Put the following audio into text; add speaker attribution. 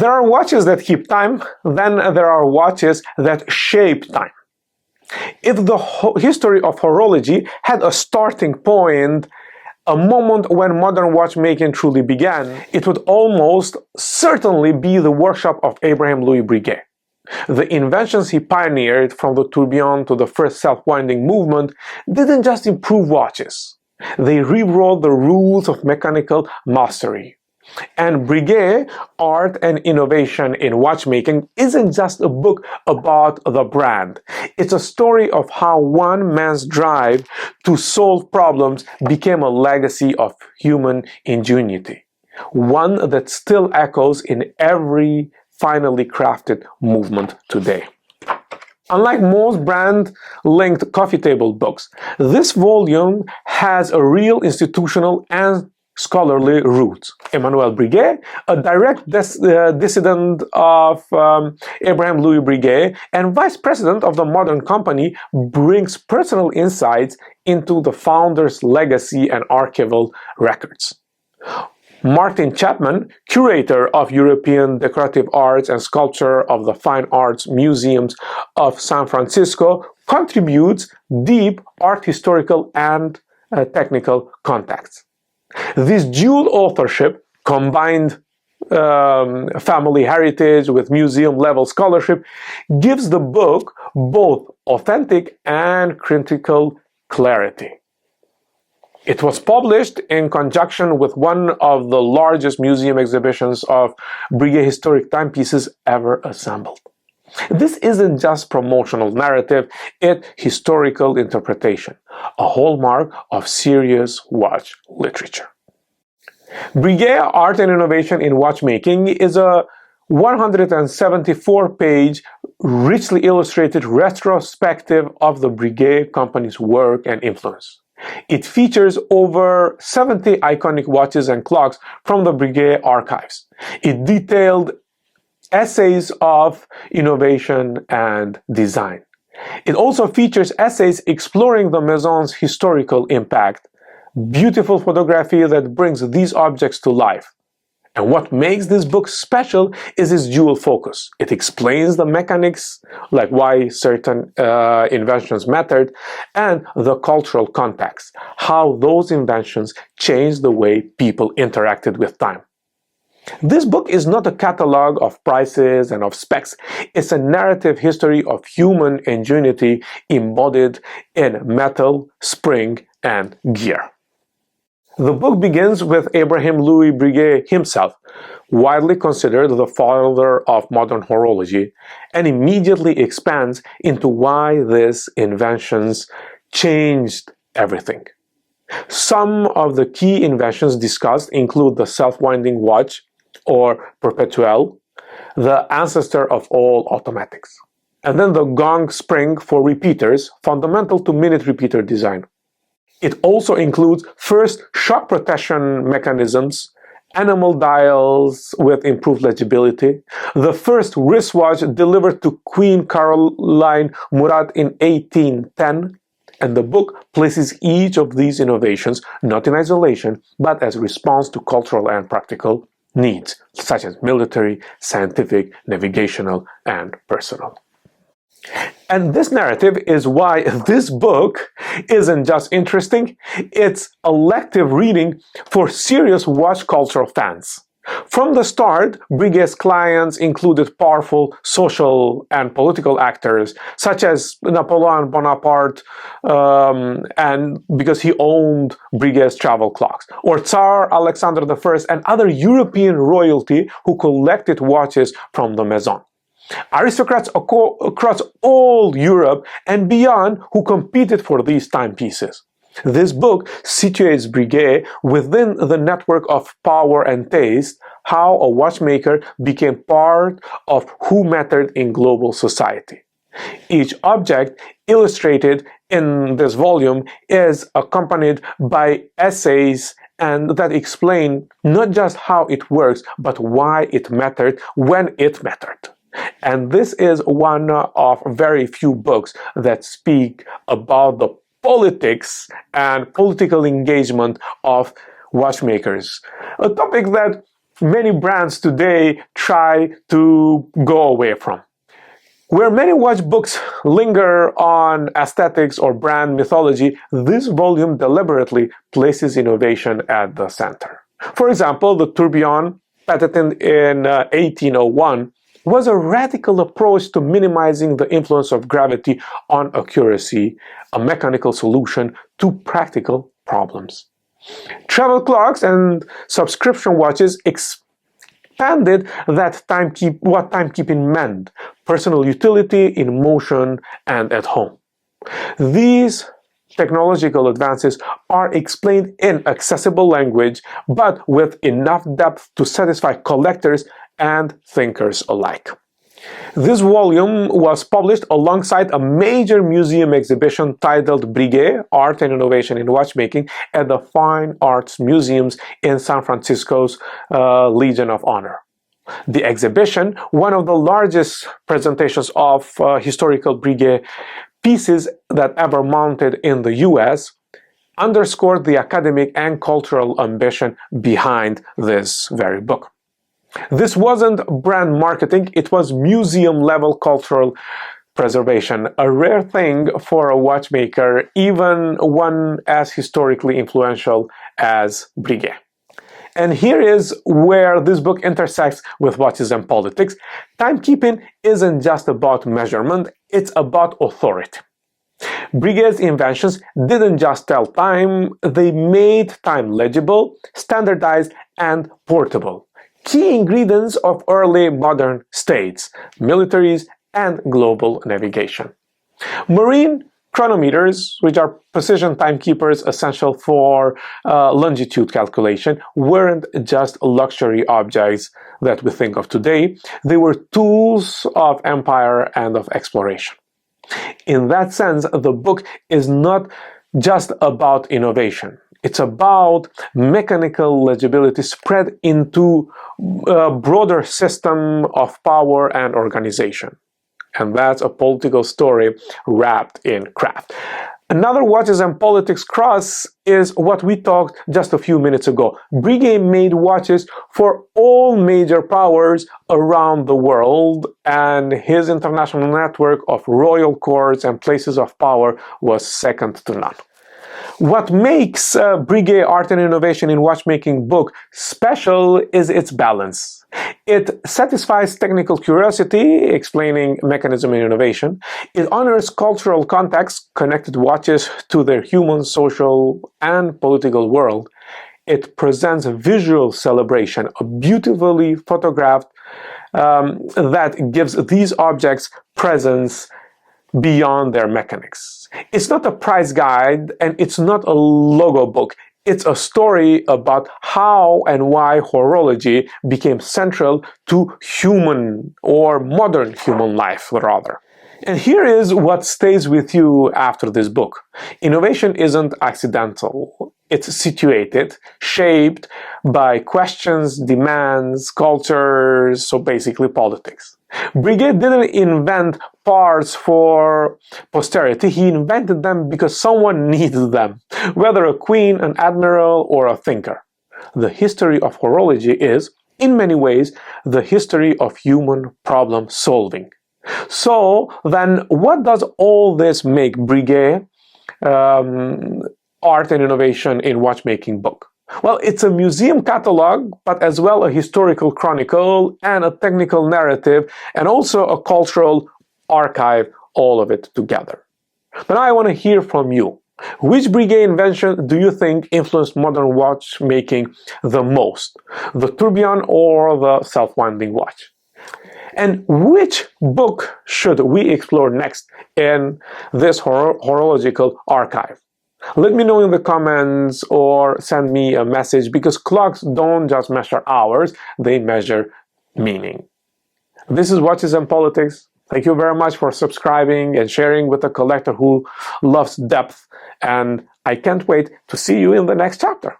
Speaker 1: There are watches that keep time, then there are watches that shape time. If the history of horology had a starting point, a moment when modern watchmaking truly began, it would almost certainly be the workshop of Abraham-Louis Breguet. The inventions he pioneered, from the tourbillon to the first self-winding movement, didn't just improve watches. They rewrote the rules of mechanical mastery. And Breguet, Art and Innovation in Watchmaking, isn't just a book about the brand. It's a story of how one man's drive to solve problems became a legacy of human ingenuity, one that still echoes in every finely crafted movement today. Unlike most brand-linked coffee table books, this volume has a real institutional and scholarly roots. Emmanuel Breguet, a direct descendant of Abraham-Louis Breguet and vice president of the Modern Company, brings personal insights into the founder's legacy and archival records. Martin Chapman, curator of European decorative arts and sculpture of the Fine Arts Museums of San Francisco, contributes deep art historical and technical context. This dual authorship, combined family heritage with museum-level scholarship, gives the book both authentic and critical clarity. It was published in conjunction with one of the largest museum exhibitions of Breguet historic timepieces ever assembled. This isn't just promotional narrative, it's historical interpretation, a hallmark of serious watch literature. Breguet, Art and Innovation in Watchmaking is a 174-page, richly illustrated retrospective of the Breguet Company's work and influence. It features over 70 iconic watches and clocks from the Breguet archives. It detailed essays of innovation and design. It also features essays exploring the Maison's historical impact, beautiful photography that brings these objects to life. And what makes this book special is its dual focus. It explains the mechanics, like why certain inventions mattered, and the cultural context, how those inventions changed the way people interacted with time. This book is not a catalog of prices and of specs. It's a narrative history of human ingenuity embodied in metal, spring, and gear. The book begins with Abraham-Louis Breguet himself, widely considered the father of modern horology, and immediately expands into why these inventions changed everything. Some of the key inventions discussed include the self-winding watch, or perpetuel, the ancestor of all automatics. And then the gong spring for repeaters, fundamental to minute repeater design. It also includes first shock protection mechanisms, enamel dials with improved legibility, the first wristwatch delivered to Queen Caroline Murat in 1810, and the book places each of these innovations not in isolation, but as response to cultural and practical needs, such as military, scientific, navigational, and personal. And this narrative is why this book isn't just interesting, it's a lective reading for serious watch cultural fans. From the start, Breguet's clients included powerful social and political actors, such as Napoleon Bonaparte, and because he owned Breguet's travel clocks, or Tsar Alexander I and other European royalty who collected watches from the Maison. Aristocrats across all Europe and beyond who competed for these timepieces. This book situates Breguet within the network of power and taste, how a watchmaker became part of who mattered in global society. Each object illustrated in this volume is accompanied by essays and that explain not just how it works, but why it mattered when it mattered. And this is one of very few books that speak about the politics and political engagement of watchmakers, a topic that many brands today try to go away from. Where many watch books linger on aesthetics or brand mythology, this volume deliberately places innovation at the center. For example, the tourbillon, patented in 1801, was a radical approach to minimizing the influence of gravity on accuracy, a mechanical solution to practical problems. Travel clocks and subscription watches expanded what timekeeping meant: personal utility in motion and at home. These technological advances are explained in accessible language, but with enough depth to satisfy collectors and thinkers alike. This volume was published alongside a major museum exhibition titled Breguet, Art and Innovation in Watchmaking, at the Fine Arts Museums in San Francisco's Legion of Honor. The exhibition, one of the largest presentations of historical Breguet pieces that ever mounted in the US, underscored the academic and cultural ambition behind this very book. This wasn't brand marketing, it was museum-level cultural preservation, a rare thing for a watchmaker, even one as historically influential as Breguet. And here is where this book intersects with watches and politics. Timekeeping isn't just about measurement, it's about authority. Breguet's inventions didn't just tell time, they made time legible, standardized, and portable. Key ingredients of early modern states, militaries, and global navigation. Marine chronometers, which are precision timekeepers essential for longitude calculation, weren't just luxury objects that we think of today. They were tools of empire and of exploration. In that sense, the book is not just about innovation. It's about mechanical legibility spread into a broader system of power and organization. And that's a political story wrapped in craft. Another watches and politics cross is what we talked just a few minutes ago. Breguet made watches for all major powers around the world, and his international network of royal courts and places of power was second to none. What makes Breguet Art and Innovation in Watchmaking book special is its balance. It satisfies technical curiosity, explaining mechanism and innovation. It honors cultural context, connected watches to their human, social, and political world. It presents a visual celebration, a beautifully photographed that gives these objects presence beyond their mechanics. It's not a price guide and it's not a logo book. It's a story about how and why horology became central to human or modern human life, rather. And here is what stays with you after this book. Innovation isn't accidental. It's situated, shaped by questions, demands, cultures, so basically politics. Breguet didn't invent parts for posterity, he invented them because someone needed them, whether a queen, an admiral, or a thinker. The history of horology is, in many ways, the history of human problem solving. So then, what does all this make Breguet Art and Innovation in Watchmaking book? Well, it's a museum catalog, but as well a historical chronicle and a technical narrative, and also a cultural archive, all of it together. But now I want to hear from you. Which Breguet invention do you think influenced modern watchmaking the most? The tourbillon or the self-winding watch? And which book should we explore next in this horological archive? Let me know in the comments or send me a message, because clocks don't just measure hours, they measure meaning. This is Watches and Politics. Thank you very much for subscribing and sharing with a collector who loves depth, and I can't wait to see you in the next chapter.